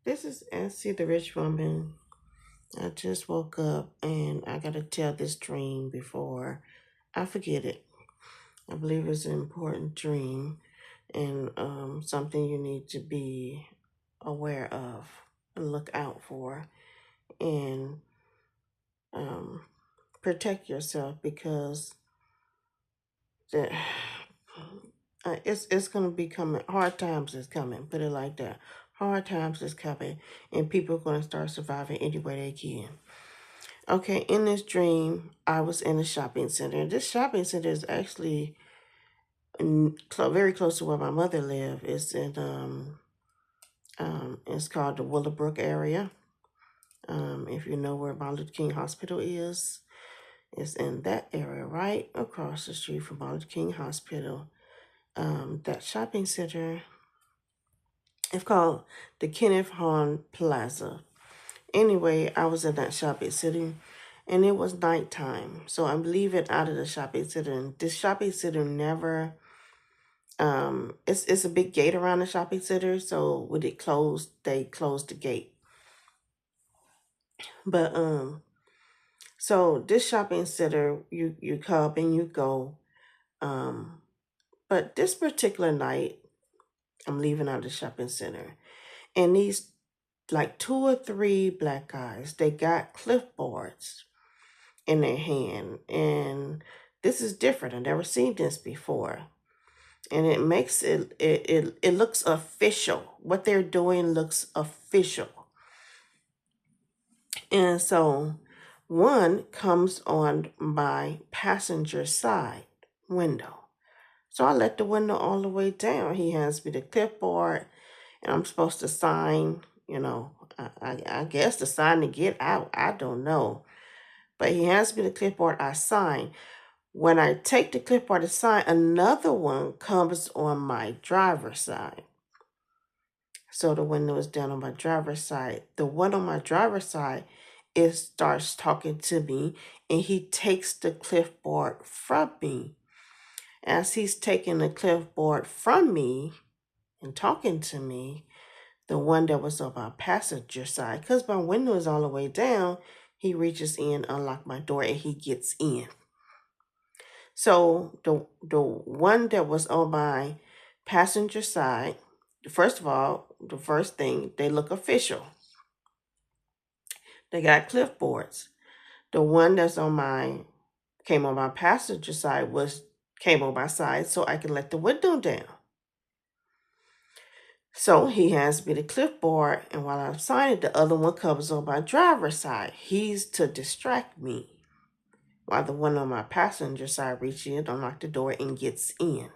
This is Nancy, the rich woman. I just woke up and I gotta tell this dream before I forget it. I believe it's an important dream and something you need to be aware of and look out for and um, protect yourself because the, it's gonna be coming. Hard times is coming. Put it like that. Hard times is coming, and people are gonna start surviving any way they can. Okay, in this dream, I was in a shopping center. This shopping center is actually very close to where my mother lived. It's called the Willowbrook area. If you know where Martin Luther King Hospital is, it's in that area, right across the street from Martin Luther King Hospital. That shopping center, it's called the Kenneth Hahn Plaza. Anyway, I was in that shopping center and it was nighttime. So I'm leaving out of the shopping center. And this shopping center never it's a big gate around the shopping center, so when it closed, they closed the gate. But so this shopping center you come and you go. Um but this particular night I'm leaving out of the shopping center and these like two or three black guys, they got clipboards in their hand. And this is different. I've never seen this before. And it makes it looks official. What they're doing looks official. And so one comes on my passenger side window. So I let the window all the way down. He hands me the clipboard and I'm supposed to sign, I guess to sign to get out. I don't know. But he hands me the clipboard, I sign. When I take the clipboard to sign, another one comes on my driver's side. So the window is down on my driver's side. The one on my driver's side starts talking to me and he takes the clipboard from me. As he's taking the clipboard from me and talking to me, the one that was on my passenger side, because my window is all the way down, he reaches in, unlock my door, and he gets in. So the one that was on my passenger side, first of all, the first thing, they look official. They got clipboards. The one that's came on my passenger side came on my side so I can let the window down. So he hands me the clipboard, and while I'm signing, the other one comes on my driver's side. He's to distract me while the one on my passenger side reaches in, unlock the door, and gets in.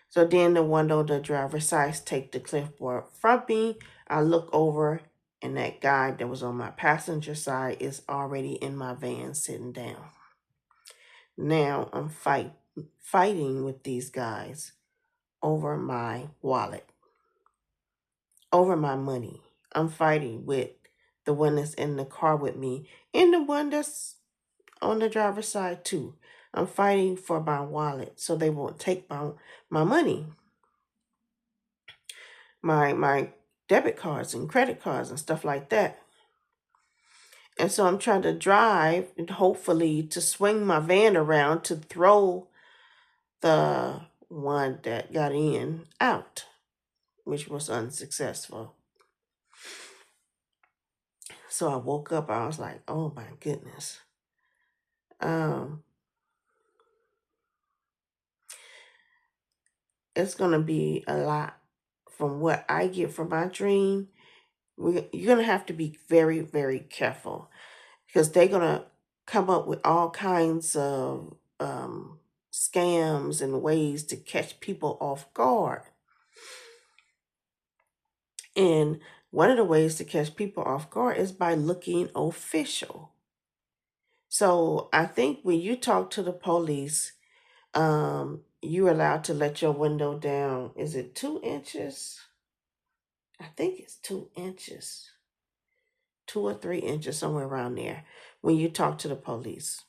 So then the one on the driver's side take the clipboard from me. I look over, and that guy that was on my passenger side is already in my van sitting down. Now I'm fighting with these guys over my wallet, over my money. I'm fighting with the one that's in the car with me and the one that's on the driver's side too. I'm fighting for my wallet so they won't take my money, my debit cards and credit cards and stuff like that. And so I'm trying to drive and hopefully to swing my van around to throw the one that got in out, which was unsuccessful. So I woke up, I was like, oh my goodness. Um, it's gonna be a lot from what I get from my dream. You're gonna have to be very, very careful because they're gonna come up with all kinds of scams and ways to catch people off guard. And one of the ways to catch people off guard is by looking official. So I think when you talk to the police, you're allowed to let your window down. Is it 2 inches? I think it's 2 inches, 2 or 3 inches, somewhere around there. When you talk to the police,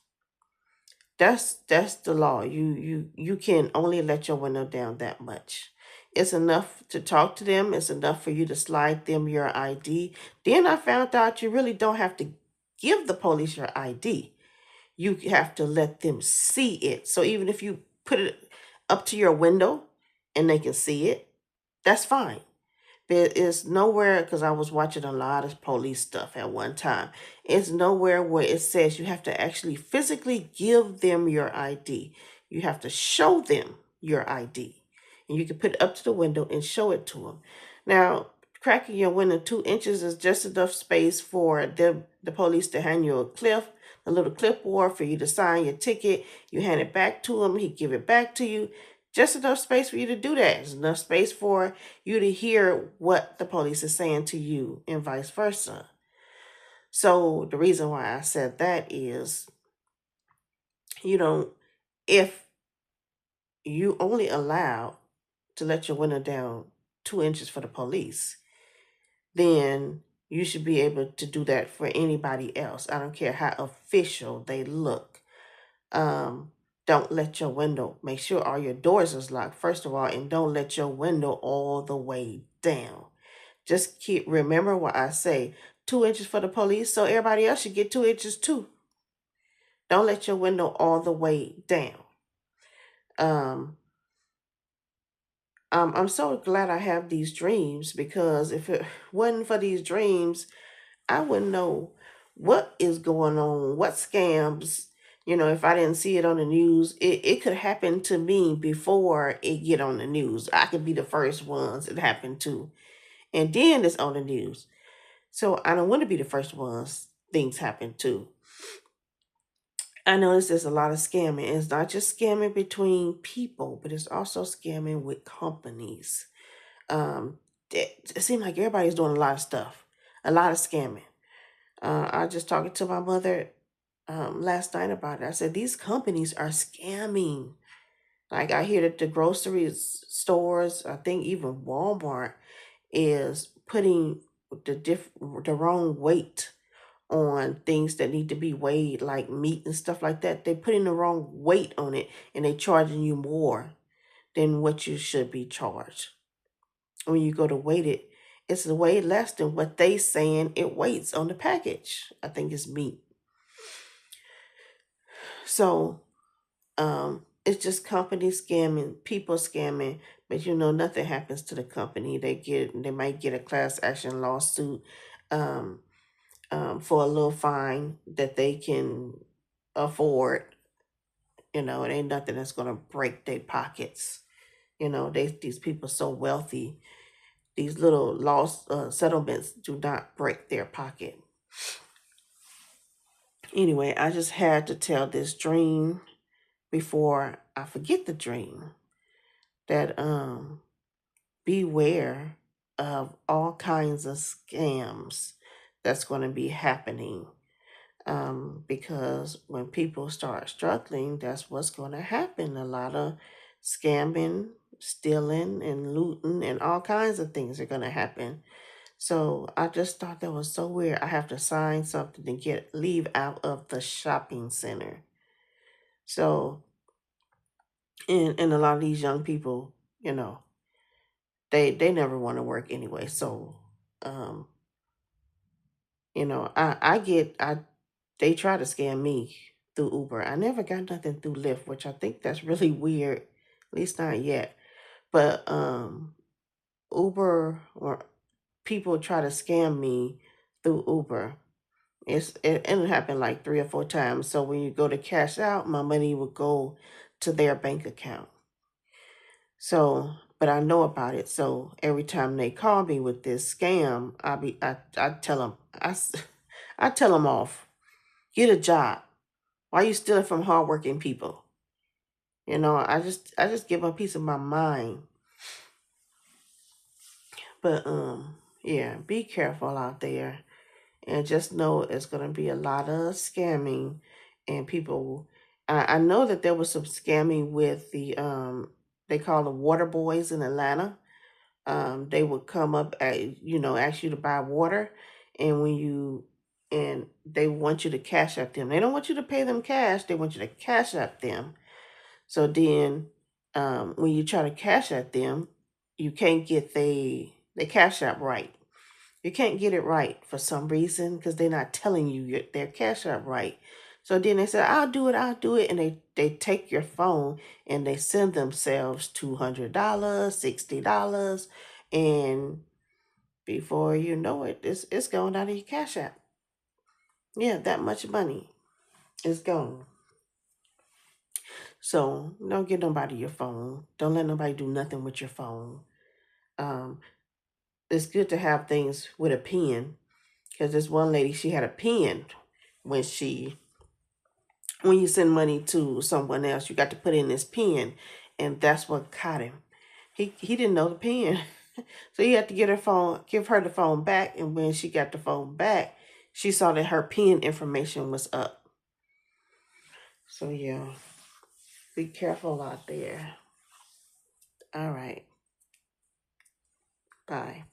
that's the law. You can only let your window down that much. It's enough to talk to them. It's enough for you to slide them your ID. Then I found out you really don't have to give the police your ID. You have to let them see it. So even if you put it up to your window and they can see it, that's fine. There is nowhere, because I was watching a lot of police stuff at one time. It's nowhere where it says you have to actually physically give them your ID. You have to show them your ID. And you can put it up to the window and show it to them. Now, cracking your window 2 inches is just enough space for the police to hand you a little clipboard for you to sign your ticket. You hand it back to him. He give it back to you. Just enough space for you to do that. There's enough space for you to hear what the police is saying to you and vice versa. So the reason why I said that is, you know, if you only allow to let your window down 2 inches for the police, then you should be able to do that for anybody else. I don't care how official they look. Um, don't let your window, make sure all your doors is locked, first of all, and don't let your window all the way down. Just remember what I say, 2 inches for the police, so everybody else should get 2 inches too. Don't let your window all the way down. Um, I'm so glad I have these dreams, because if it wasn't for these dreams, I wouldn't know what is going on, what scams. If I didn't see it on the news, it could happen to me before it get on the news. I could be the first ones it happened to. And then it's on the news. So I don't want to be the first ones things happen to. I notice there's a lot of scamming. It's not just scamming between people, but it's also scamming with companies. It seems like everybody's doing a lot of stuff, a lot of scamming. I just talking to my mother last night about it. I said, these companies are scamming. Like, I hear that the grocery stores, I think even Walmart, is putting the wrong weight on things that need to be weighed, like meat and stuff like that. They're putting the wrong weight on it, and they charging you more than what you should be charged. When you go to weight it, it's way less than what they saying it weighs on the package. I think it's meat. So it's just companies scamming, people scamming, but nothing happens to the company. They might get a class action lawsuit um, for a little fine that they can afford. It ain't nothing that's gonna break their pockets. These people so wealthy. These little loss settlements do not break their pocket. Anyway, I just had to tell this dream before I forget the dream, that beware of all kinds of scams that's going to be happening, because when people start struggling, that's what's going to happen. A lot of scamming, stealing, and looting, and all kinds of things are going to happen. So I just thought that was so weird. I have to sign something to leave out of the shopping center. So, and a lot of these young people, they never want to work anyway. So, um, I they try to scam me through Uber. I never got nothing through Lyft, which I think that's really weird. At least not yet. But Uber, or people try to scam me through Uber. It happened like 3 or 4 times. So when you go to cash out, my money would go to their bank account. So, but I know about it. So every time they call me with this scam, I tell them, I tell them off. Get a job. Why you stealing from hardworking people? I just give them a piece of my mind. But yeah, be careful out there, and just know it's gonna be a lot of scamming, and people. I know that there was some scamming with they call the water boys in Atlanta. They would come up ask you to buy water, and and they want you to cash up them. They don't want you to pay them cash. They want you to cash up them. So then, when you try to cash at them, you can't get the Cash App right. You can't get it right for some reason because they're not telling you their Cash App right. So then they said, I'll do it. And they take your phone and they send themselves $200, $60. And before you know it, it's going out of your Cash App. Yeah, that much money is gone. So don't give nobody your phone. Don't let nobody do nothing with your phone. Um, it's good to have things with a pen because this one lady, she had a pen when when you send money to someone else, you got to put in this pen, and that's what caught him. He didn't know the pen, so he had to give her the phone back. And when she got the phone back, she saw that her pen information was up. So yeah, be careful out there. All right, bye.